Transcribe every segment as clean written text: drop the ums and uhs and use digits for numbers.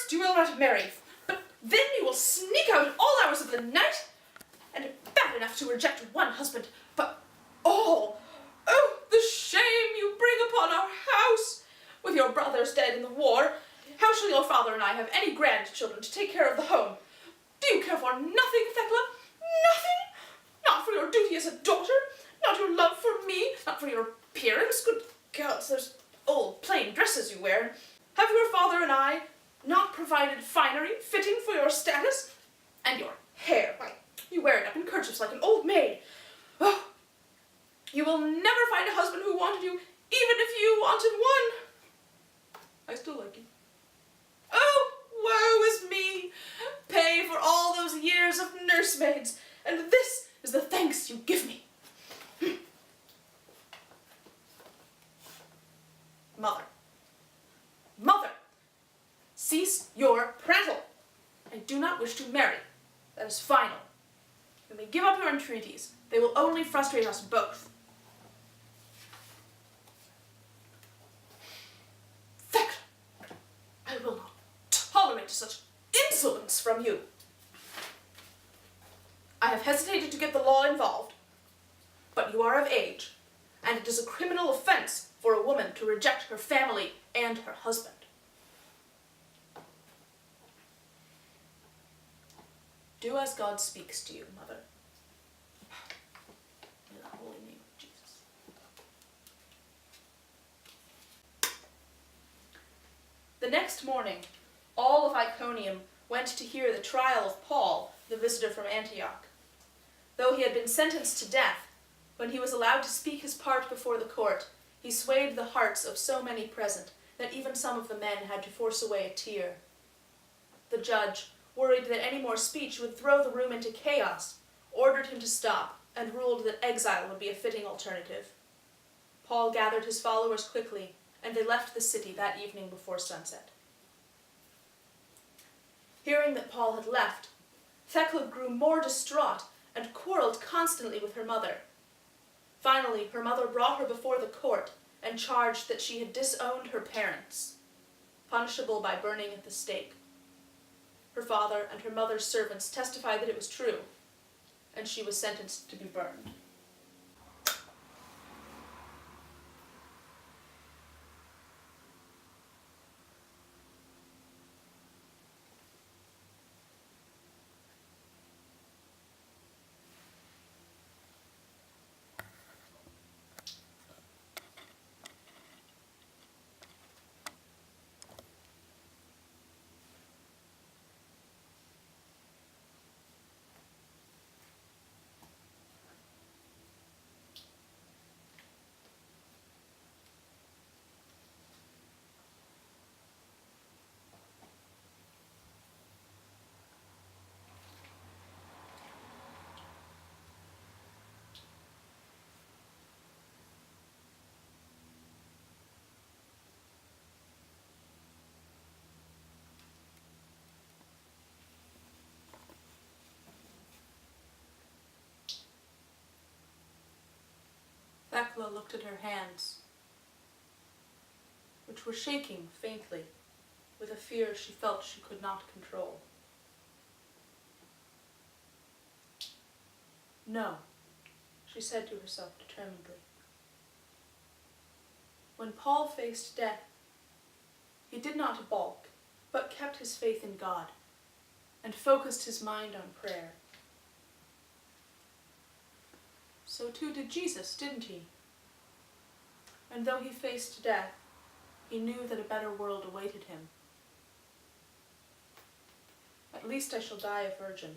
first you will not marry, but then you will sneak out at all hours of the night, and bad enough to reject one husband, but all. Oh, the shame you bring upon our house! With your brothers dead in the war, how shall your father and I have any grandchildren to take care of the home? Do you care for nothing, Thekla? Nothing? Not for your duty as a daughter? Not your love for me? Not for your appearance? Good gods, those old plain dresses you wear. Have your father and I not provided finery fitting for your status? And your hair, why, you wear it up in kerchiefs like an old maid. Oh, you will never find a husband who wanted you, even if you wanted one. I still like you. Oh, woe is me! Pay for all those years of nursemaids, and this is the thanks you give me. Mother. Mother! Cease your prattle. I do not wish to marry. That is final. You may give up your entreaties. They will only frustrate us both. Thekla! I will not tolerate such insolence from you. I have hesitated to get the law involved, but you are of age, and it is a criminal offense for a woman to reject her family and her husband. Do as God speaks to you, Mother. In the holy name of Jesus. The next morning, all of Iconium went to hear the trial of Paul, the visitor from Antioch. Though he had been sentenced to death, when he was allowed to speak his part before the court, he swayed the hearts of so many present that even some of the men had to force away a tear. The judge, worried that any more speech would throw the room into chaos, ordered him to stop and ruled that exile would be a fitting alternative. Paul gathered his followers quickly, and they left the city that evening before sunset. Hearing that Paul had left, Thekla grew more distraught and quarreled constantly with her mother. Finally, her mother brought her before the court and charged that she had disowned her parents, punishable by burning at the stake. Her father and her mother's servants testified that it was true, and she was sentenced to be burned. Thekla looked at her hands, which were shaking faintly with a fear she felt she could not control. No, she said to herself determinedly. When Paul faced death, he did not balk, but kept his faith in God and focused his mind on prayer. So too did Jesus, didn't he? And though he faced death, he knew that a better world awaited him. At least I shall die a virgin.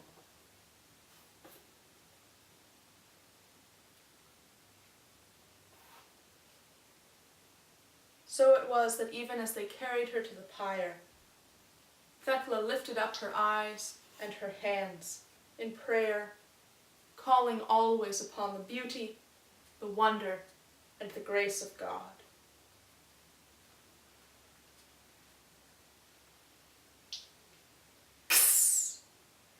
So it was that even as they carried her to the pyre, Thekla lifted up her eyes and her hands in prayer, calling always upon the beauty, the wonder, and the grace of God.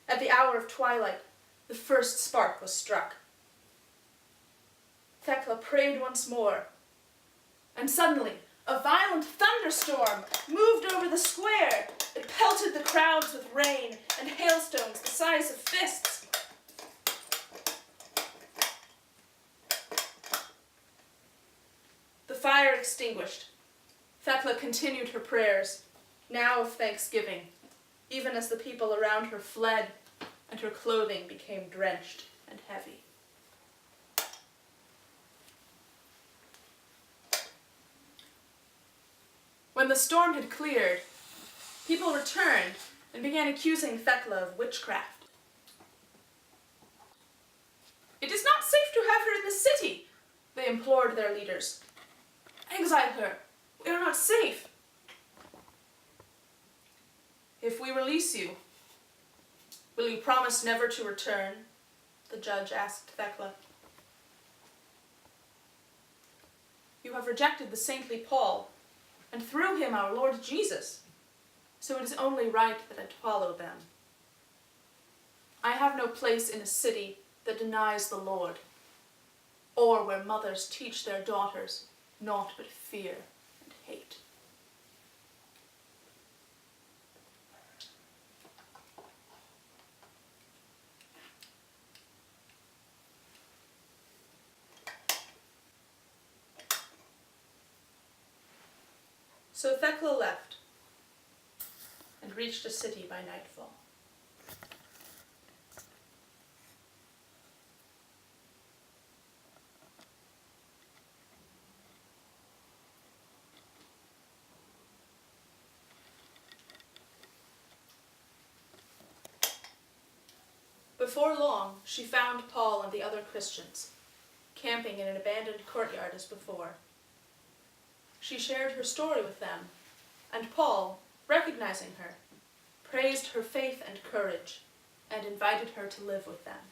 At the hour of twilight, the first spark was struck. Thekla prayed once more, and suddenly A violent thunderstorm moved over the square. It pelted the crowds with rain and hailstones the size of fists. The fire extinguished, Thekla continued her prayers, now of thanksgiving, even as the people around her fled and her clothing became drenched and heavy. When the storm had cleared, people returned and began accusing Thekla of witchcraft. "It is not safe to have her in the city," they implored their leaders. "Exile her. We are not safe." "If we release you, will you promise never to return?" the judge asked Thekla. "You have rejected the saintly Paul, and through him our Lord Jesus, so it is only right that I follow them. I have no place in a city that denies the Lord, or where mothers teach their daughters naught but fear and hate." So Thekla left and reached a city by nightfall. Before long, she found Paul and the other Christians, camping in an abandoned courtyard as before. She shared her story with them, and Paul, recognizing her, praised her faith and courage, and invited her to live with them.